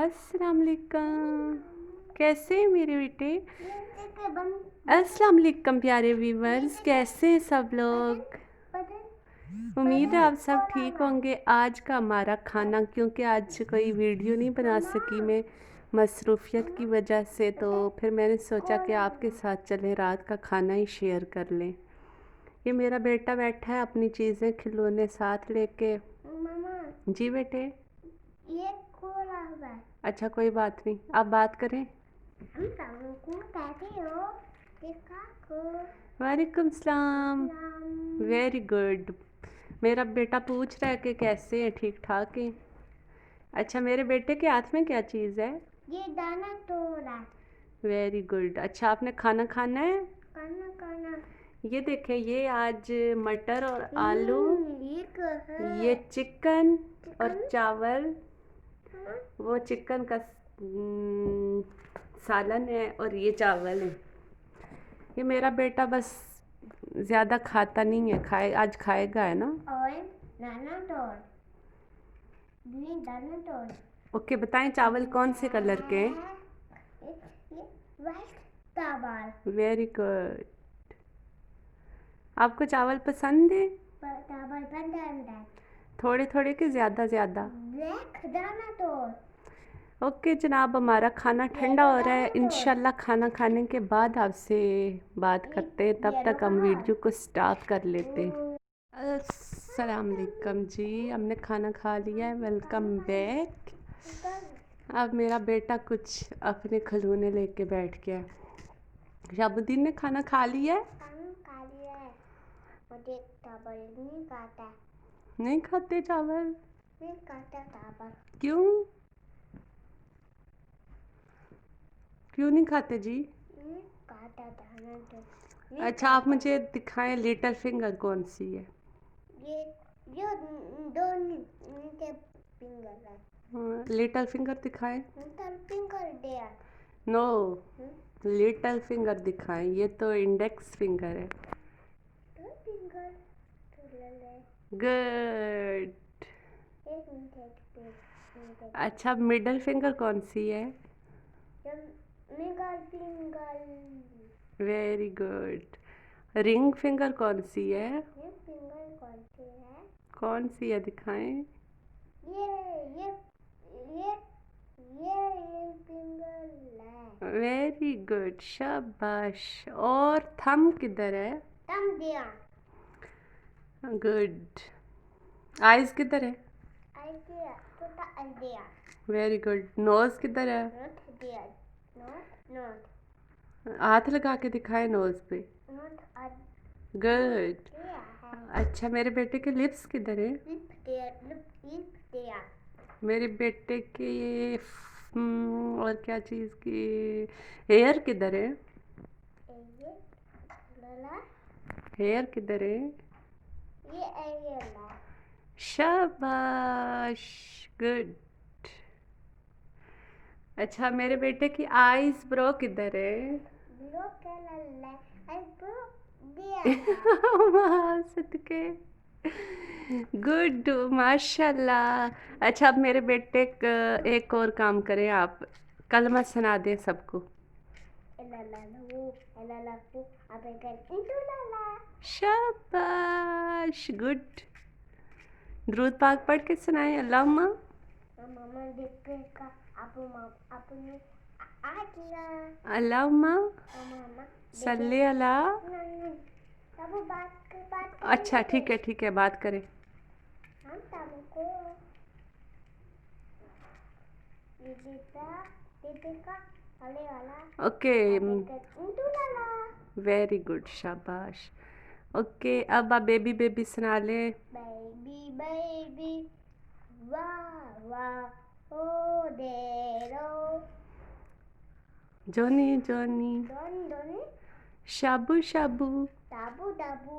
अस्सलाम वालेकुम। कैसे हैं मेरे बेटे? अस्सलाम वालेकुम प्यारे व्यूवर्स, कैसे हैं सब लोग? उम्मीद है आप सब ठीक होंगे। आज का हमारा खाना, क्योंकि आज कोई वीडियो नहीं बना सकी मैं मसरूफियत की वजह से, तो फिर मैंने सोचा कि आपके साथ चलें, रात का खाना ही शेयर कर लें। ये मेरा बेटा बैठा है अपनी चीज़ें खिलौने साथ लेके। जी बेटे। ये खोला हुआ है। अच्छा कोई बात नहीं, आप बात करें। हम सबको कहते हो देखा को। वालेकुम सलाम। Very good. मेरा बेटा पूछ रहा है कि कैसे हैं, ठीक ठाक हैं। अच्छा मेरे बेटे के हाथ में क्या चीज़ है? ये दाना तोड़ा। Very good. अच्छा आपने खाना खाना है? खाना खाना। ये देखें, ये आज मटर और आलू, ये ये चिकन और चिकन? चावल, हाँ? वो चिकन का सालन है और ये चावल है। ये मेरा बेटा बस ज़्यादा खाता नहीं है, आज खाएगा है ना। और दाना तोड़। ये दाना तोड़। ओके बताएं, चावल कौन से कलर के हैं? ये वाइट चावल। Very good. आपको चावल पसंद है? चावल पसंद है। थोड़े थोड़े के ज़्यादा ज़्यादा? ब्लैक दाना तोड़। ओके जनाब, हमारा खाना ठंडा हो रहा है। इंशाल्लाह खाना खाने के बाद आपसे बात करते हैं, तब तक हम वीडियो को स्टार्ट कर लेते हैं। अस्सलाम वालेकुम जी, हमने खाना खा लिया है। Welcome back. अब मेरा बेटा कुछ अपने खिलौने लेके बैठ गया। शहाबुद्दीन ने खाना खा लिया है? खाना खा लिया है। मुझे चावल नहीं खाता। नहीं खाते चावल? नहीं खाता चावल। क्यों? क्यों नहीं खाते जी? नहीं खाता दाना तो। अच्छा आप मुझे दिखाएं, लिटिल फिंगर कौन सी है? ये जो दो नीचे फिंगर है। लिटिल फिंगर दिखाएं। लिटिल फिंगर दिया। नो, लिटिल फिंगर दिखाएं। ये तो इंडेक्स फिंगर है। दो फिंगर तो ले ले। गुड। एक नीचे अच्छा मिडल फिंगर कौन सी है? Middle finger. Very good. Ring finger कौन सी है? ये फिंगर कौन सी है? कौन सी है दिखाएं। ये ये ये ये फिंगर है। वेरी गुड, शाबाश। और थंब किधर है? तम दिया। गुड। आइज किधर है? आइडिया छोटा आइडिया। Very good. नोज किधर है? नोट दिया। नोट नोट हाथ लगा के दिखाए नोज पे। Note good. दिया है। अच्छा मेरे बेटे के लिप्स किधर है? लिप दिया लिप दिया। मेरे बेटे के और क्या चीज़ की हेयर किधर है? ये लला। हेयर किधर है? ये ला। शाबाश। गुड। अच्छा मेरे बेटे की आईज ब्रो किधर है? ब्रो के लला। आई ब्रो दिया। वाह सदके। गुड माशाल्लाह। अच्छा अब मेरे बेटे एक और काम करें आप, कलमा सुना दें सबको। शाबाश गुड। दुरूद पाक पढ़ के सुनाएं। अल्लाहुम्मा मामा देखेगा आपू आपू आ गया। अल्लाहुम्मा मामा सल्ले अला। सब बात अच्छा ठीक है बात करें। हम सबको दीदी का हले वाला। ओके लाला। वेरी गुड शाबाश। ओके अब आप बेबी बेबी सुना ले। बेबी बेबी वाह वाह ओ देरो। जोनी जोनी डोनी डोनी शाबू शाबू ताबू ताबू।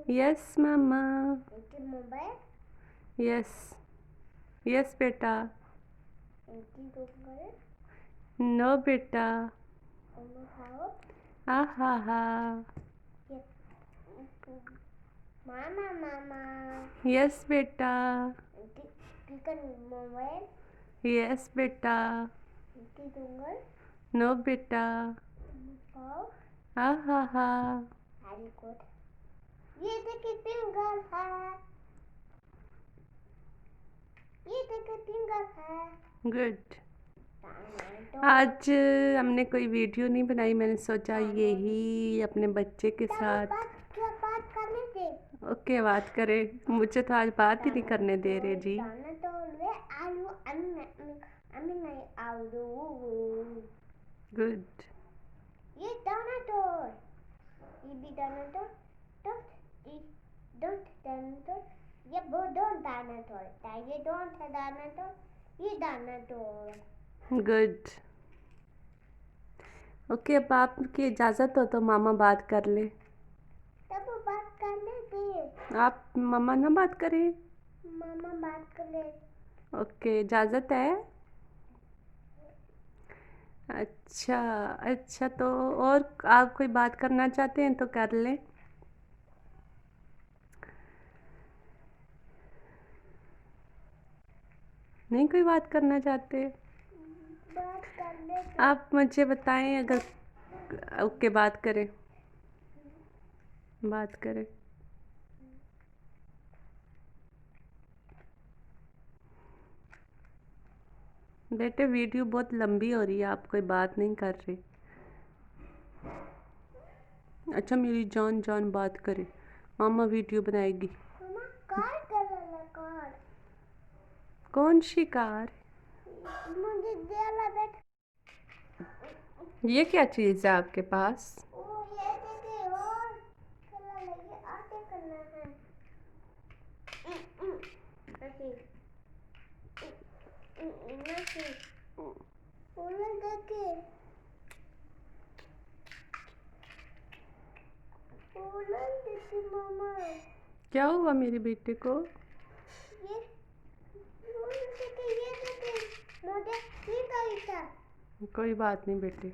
यस मामा। इनकी मोबाइल यस यस बेटा। इनकी डोंगर नो बेटा। उन्हें खाओ। आहा हा। ये मामा मामा यस बेटा। इनकी मोबाइल यस बेटा। Finger. नो बेटा। Oh, हा हा हा। very good. ये देखिए फिंगर है। ये देखिए फिंगर है। गुड। टमाटो। आज हमने कोई वीडियो नहीं बनाई, मैंने सोचा यही अपने बच्चे के साथ। बात करने दे। ओके, बात करें। मुझे तो आज बात ही नहीं करने दे रहे जी। टमाटो ले आलू अम्मी नहीं आलू। गुड। ये टमाटो। ये भी टमाटो। Don't tomato. ये वो don't टमाटो। ये don't है टमाटो। ये टमाटो। गुड। ओके, अब आपकी इजाज़त हो तो मामा बात कर ले। तब वो बात करने दे। आप मामा ना बात करें। मामा बात कर ले। ओके, इजाज़त है। अच्छा अच्छा, तो और आप कोई बात करना चाहते हैं तो कर लें। नहीं कोई बात करना चाहते? बात करने दे। आप मुझे बताएं अगर। ओके, बात करें। बात करें। बेटे, वीडियो बहुत लंबी हो रही है, आप कोई बात नहीं कर रहे। अच्छा मेरी जान जान बात करे, मामा वीडियो बनाएगी। मामा कार कर ले कार। कौन सी कार? मुझे दिया बैठ। ये क्या चीज़ है आपके पास? ओ ये देखिए और चला लगे आटे करना है। ऐसे ऐसे उलन देखिए। उलन देखिए मामा। क्या हुआ मेरे बेटे को? ये उलन देखिए ये देखिए मुझे ये कहिता। कोई बात नहीं बेटे।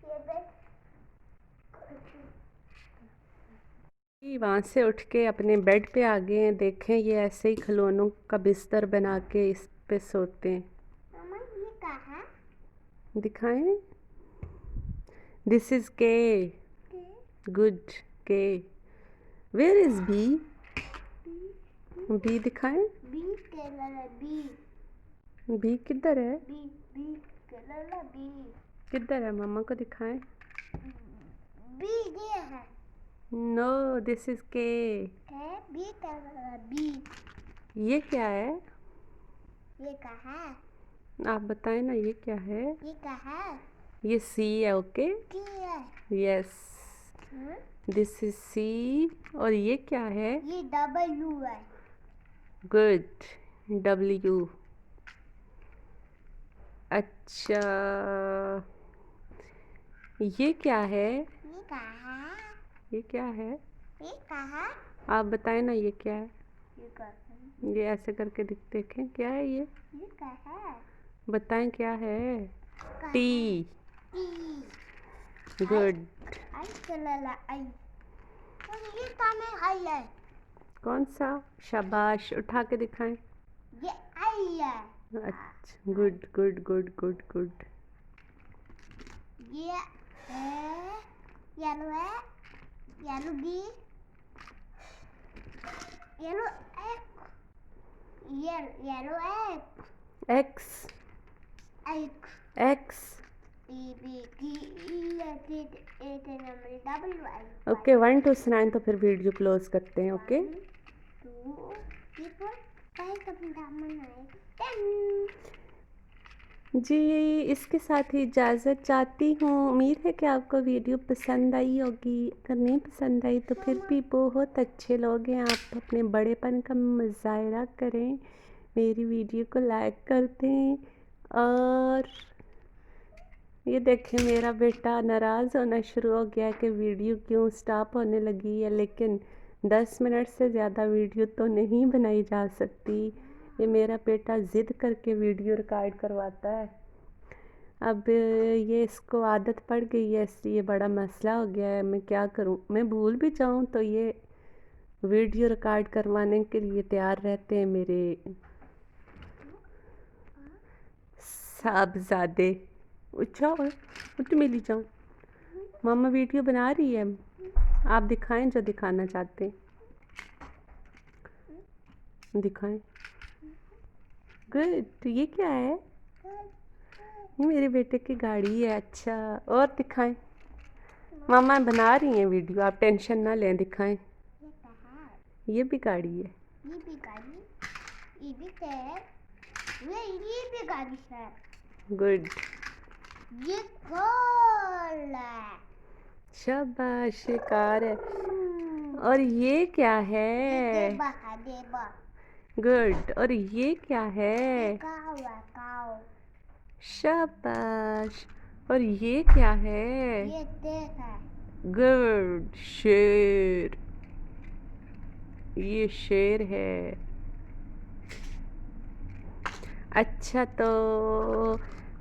ये देख। वहाँ से उठ के अपने बेड पे आ गए हैं। देखें, ये ऐसे ही खिलौनों का बिस्तर बना के इस पे सोते हैं। मामा ये कहाँ? दिखाएं। This is K. Good. K. Where is B? B दिखाएं। B colour B. बी किधर है? B colour B. किधर है? मामा को दिखाएं। बी ये है। No, this is K. B colour B. ये क्या है? ये कहाँ? आप बताएं ना, ये क्या है? ये कहाँ? ये सी है। ओके। की है। Yes, this is C. और ये क्या है? ये डब्ल्यू है। गुड। डब्ल्यू। अच्छा, ये क्या है? ये कहाँ? ये क्या है? ये कहाँ? आप बताएं ना, ये क्या है? ये कहाँ? ये ऐसे करके देखें, क्या है ये? ये कहाँ? बताएं क्या है? कहाँ? T. T. Good. I colour I. और ये कहाँ आई है? कौन सा? शाबाश, उठा के दिखाएं। ये आई है। अच्छा, good good good good good. ये है येलो है। Yellow B. येलो एक। येलो एक। एक्स। एक। X. B B T E T A T number W I. Okay, 1 to 9 तो फिर वीडियो क्लोज करते हैं। ओके। 2 3 4 5 कभी दामन जी, इसके साथ ही इजाज़त चाहती हूँ। उम्मीद है कि आपको वीडियो पसंद आई होगी। अगर नहीं पसंद आई तो फिर भी बहुत अच्छे लोग हैं, आप अपने बड़ेपन का मुजाहरा करें, मेरी वीडियो को लाइक कर दें। और ये देखें, मेरा बेटा नाराज़ होना शुरू हो गया कि वीडियो क्यों स्टॉप होने लगी है, लेकिन 10 मिनट से ज़्यादा वीडियो तो नहीं बनाई जा सकती। ये मेरा बेटा ज़िद करके वीडियो रिकॉर्ड करवाता है। अब ये इसको आदत पड़ गई है, इसलिए बड़ा मसला हो गया है। मैं क्या करूं? मैं भूल भी जाऊं तो ये वीडियो रिकॉर्ड करवाने के लिए तैयार रहते हैं मेरे साहबजादे। अच्छा उठ मिली जाओ, मामा वीडियो बना रही है। आप दिखाएं जो दिखाना चाहते हैं, दिखाएं। गुड। ये क्या है? ये मेरे बेटे की गाड़ी है। अच्छा, और दिखाएं। मामा बना रही हैं वीडियो, आप टेंशन ना लें, दिखाएं। ये भी गाड़ी है। ये भी गाड़ी, ये भी टायर, ये भी गाड़ी है। गुड। ये कार है। शाबाश, ये कार है। और ये क्या है? देबा। गुड। और ये क्या है? काव। शाबाश। और ये क्या है? ये देख है। गुड। शेर। ये शेर है। अच्छा, तो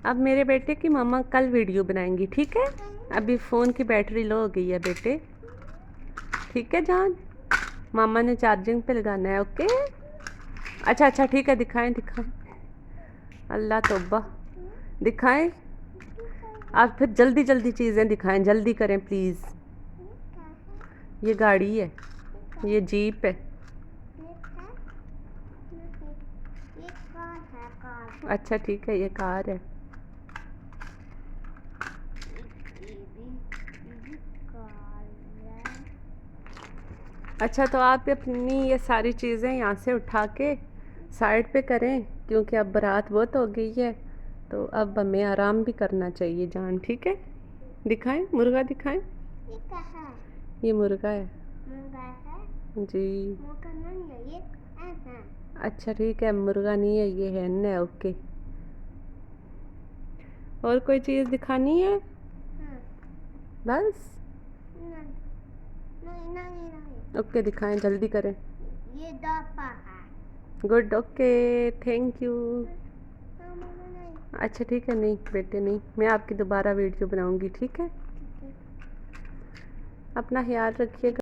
अब मेरे बेटे की मम्मा कल वीडियो बनाएंगी, ठीक है? अभी फ़ोन की बैटरी लो हो गई है बेटे, ठीक है जान? मामा ने चार्जिंग पे लगाना है, ओके? अच्छा ठीक है, दिखाएं। अल्लाह तौबा, दिखाएं। आप फिर जल्दी जल्दी चीज़ें दिखाएं, जल्दी करें प्लीज़। ये गाड़ी है, ये जीप है। ये कार है, कार। अच्छा ठीक है, ये कार है। ये भी कार है। अच्छा, तो आप अपनी ये सारी चीज़ें यहाँ से उठा के साइड पे करें, क्योंकि अब बारात बहुत हो गई है, तो अब हमें आराम भी करना चाहिए जान, ठीक है? दिखाएं, मुर्गा दिखाएं। ये क्या है? ये मुर्गा है। मुर्गा है? जी। मुर्गा नहीं है, ये है। अच्छा ठीक है, मुर्गा नहीं है, ये हैन है, ओके। और कोई चीज़ दिखानी है? हाँ। बस? नहीं। ओके, दिखाएं, जल्दी करें। ये दापा है। Good, okay, thank you. नहीं। अच्छा ठीक है, नहीं बेटे नहीं, मैं आपकी दोबारा वीडियो बनाऊंगी, ठीक है? अपना ख्याल रखिएगा।